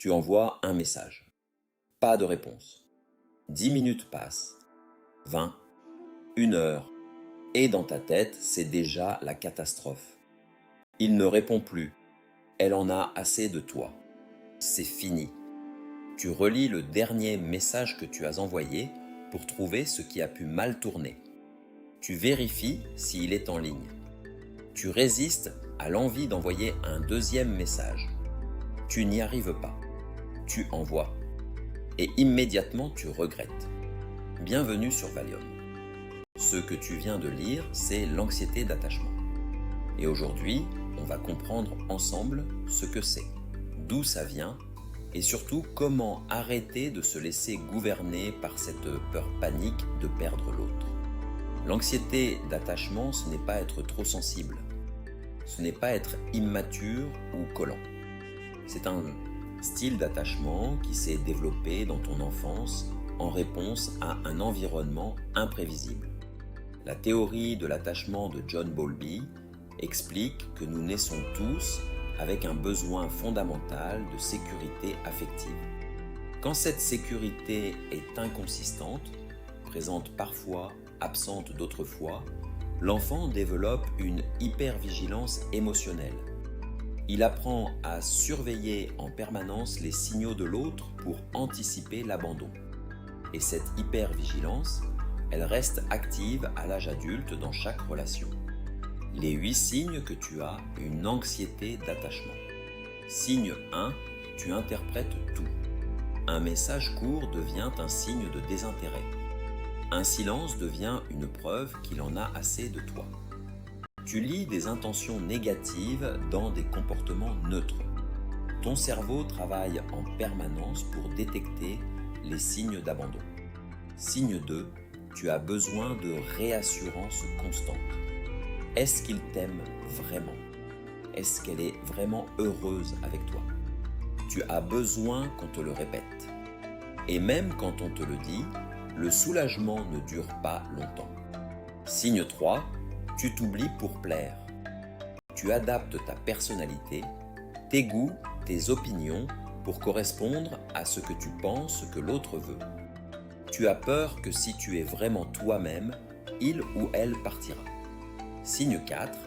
Tu envoies un message. Pas de réponse. 10 minutes passent, 20, 1 heure, et dans ta tête, c'est déjà la catastrophe. Il ne répond plus. Elle en a assez de toi. C'est fini. Tu relis le dernier message que tu as envoyé pour trouver ce qui a pu mal tourner. Tu vérifies s'il est en ligne. Tu résistes à l'envie d'envoyer un deuxième message. Tu n'y arrives pas. Tu envoies. Et immédiatement tu regrettes. Bienvenue sur Valium. Ce que tu viens de lire, c'est l'anxiété d'attachement. Et aujourd'hui, on va comprendre ensemble ce que c'est, d'où ça vient, et surtout comment arrêter de se laisser gouverner par cette peur panique de perdre l'autre. L'anxiété d'attachement, ce n'est pas être trop sensible, ce n'est pas être immature ou collant. C'est un style d'attachement qui s'est développé dans ton enfance en réponse à un environnement imprévisible. La théorie de l'attachement de John Bowlby explique que nous naissons tous avec un besoin fondamental de sécurité affective. Quand cette sécurité est inconsistante, présente parfois, absente d'autres fois, l'enfant développe une hypervigilance émotionnelle. Il apprend à surveiller en permanence les signaux de l'autre pour anticiper l'abandon. Et cette hypervigilance, elle reste active à l'âge adulte dans chaque relation. Les 8 signes que tu as une anxiété d'attachement. Signe 1, tu interprètes tout. Un message court devient un signe de désintérêt. Un silence devient une preuve qu'il en a assez de toi. Tu lis des intentions négatives dans des comportements neutres. Ton cerveau travaille en permanence pour détecter les signes d'abandon. Signe 2, tu as besoin de réassurance constante. Est-ce qu'il t'aime vraiment? Est-ce qu'elle est vraiment heureuse avec toi? Tu as besoin qu'on te le répète. Et même quand on te le dit, le soulagement ne dure pas longtemps. Signe 3, tu t'oublies pour plaire. Tu adaptes ta personnalité, tes goûts, tes opinions pour correspondre à ce que tu penses que l'autre veut. Tu as peur que si tu es vraiment toi-même, il ou elle partira. Signe 4,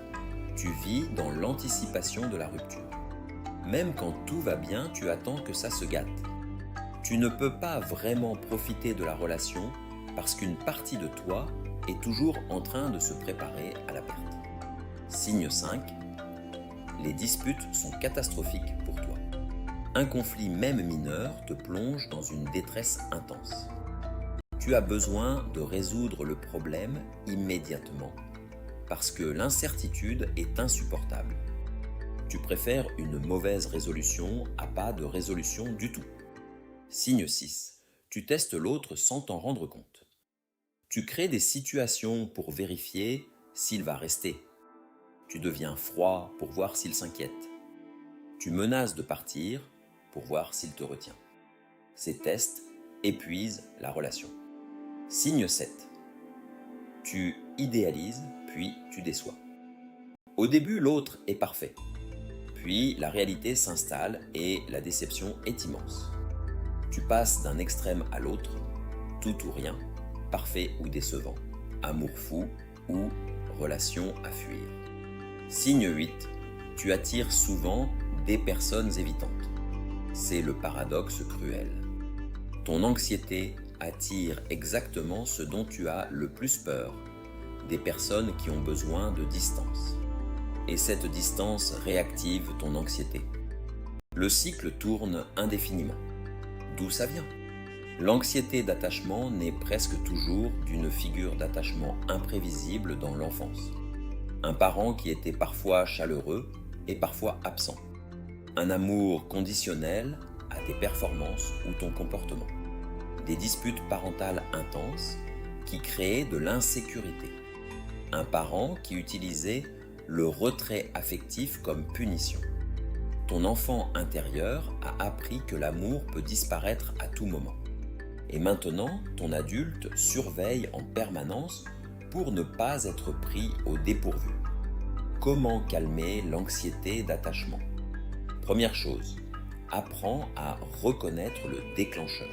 tu vis dans l'anticipation de la rupture. Même quand tout va bien, tu attends que ça se gâte. Tu ne peux pas vraiment profiter de la relation parce qu'une partie de toi est toujours en train de se préparer à la perte. Signe 5, les disputes sont catastrophiques pour toi. Un conflit même mineur te plonge dans une détresse intense. Tu as besoin de résoudre le problème immédiatement parce que l'incertitude est insupportable. Tu préfères une mauvaise résolution à pas de résolution du tout. Signe 6. Tu testes l'autre sans t'en rendre compte. Tu crées des situations pour vérifier s'il va rester. Tu deviens froid pour voir s'il s'inquiète. Tu menaces de partir pour voir s'il te retient. Ces tests épuisent la relation. Signe 7. Tu idéalises, puis tu déçois. Au début, l'autre est parfait. Puis la réalité s'installe et la déception est immense. Tu passes d'un extrême à l'autre, tout ou rien, parfait ou décevant, amour fou ou relation à fuir. Signe 8. Tu attires souvent des personnes évitantes. C'est le paradoxe cruel. Ton anxiété attire exactement ce dont tu as le plus peur, des personnes qui ont besoin de distance. Et cette distance réactive ton anxiété. Le cycle tourne indéfiniment. D'où ça vient? L'anxiété d'attachement naît presque toujours d'une figure d'attachement imprévisible dans l'enfance. Un parent qui était parfois chaleureux et parfois absent. Un amour conditionnel à tes performances ou ton comportement. Des disputes parentales intenses qui créaient de l'insécurité. Un parent qui utilisait le retrait affectif comme punition. Ton enfant intérieur a appris que l'amour peut disparaître à tout moment. Et maintenant, ton adulte surveille en permanence pour ne pas être pris au dépourvu. Comment calmer l'anxiété d'attachement? Première chose, apprends à reconnaître le déclencheur.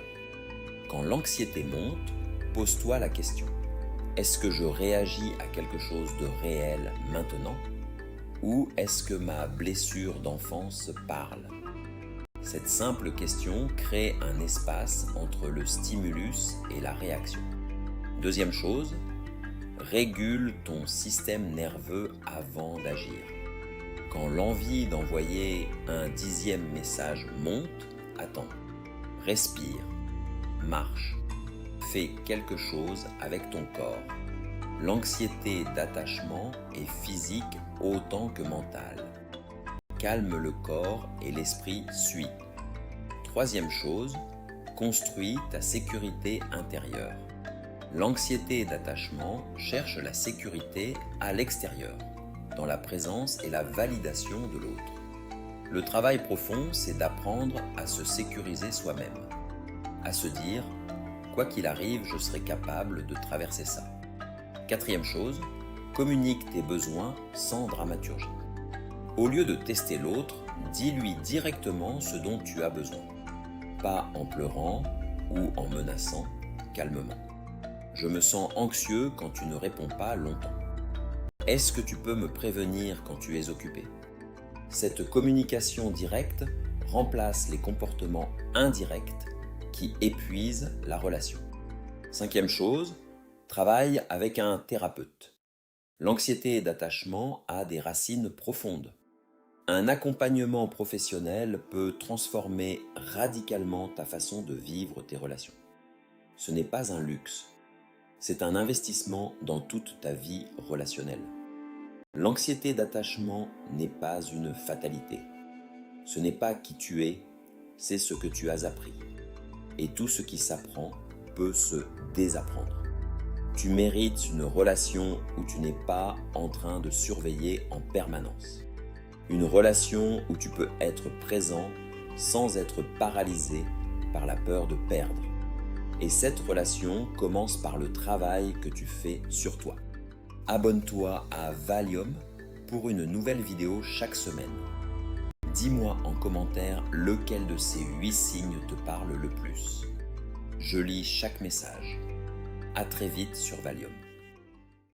Quand l'anxiété monte, pose-toi la question. Est-ce que je réagis à quelque chose de réel maintenant? Ou est-ce que ma blessure d'enfance parle? Cette simple question crée un espace entre le stimulus et la réaction. Deuxième chose, régule ton système nerveux avant d'agir. Quand l'envie d'envoyer un 10e message monte, attends, respire, marche, fais quelque chose avec ton corps. L'anxiété d'attachement est physique autant que mentale. Calme le corps et l'esprit suit. Troisième chose, construis ta sécurité intérieure. L'anxiété d'attachement cherche la sécurité à l'extérieur, dans la présence et la validation de l'autre. Le travail profond, c'est d'apprendre à se sécuriser soi-même, à se dire « quoi qu'il arrive, je serai capable de traverser ça ». Quatrième chose, communique tes besoins sans dramaturgie. Au lieu de tester l'autre, dis-lui directement ce dont tu as besoin. Pas en pleurant ou en menaçant, calmement. Je me sens anxieux quand tu ne réponds pas longtemps. Est-ce que tu peux me prévenir quand tu es occupé? Cette communication directe remplace les comportements indirects qui épuisent la relation. Cinquième chose, travaille avec un thérapeute. L'anxiété d'attachement a des racines profondes. Un accompagnement professionnel peut transformer radicalement ta façon de vivre tes relations. Ce n'est pas un luxe, c'est un investissement dans toute ta vie relationnelle. L'anxiété d'attachement n'est pas une fatalité. Ce n'est pas qui tu es, c'est ce que tu as appris. Et tout ce qui s'apprend peut se désapprendre. Tu mérites une relation où tu n'es pas en train de surveiller en permanence. Une relation où tu peux être présent sans être paralysé par la peur de perdre. Et cette relation commence par le travail que tu fais sur toi. Abonne-toi à Valium pour une nouvelle vidéo chaque semaine. Dis-moi en commentaire lequel de ces 8 signes te parle le plus. Je lis chaque message. À très vite sur Valium.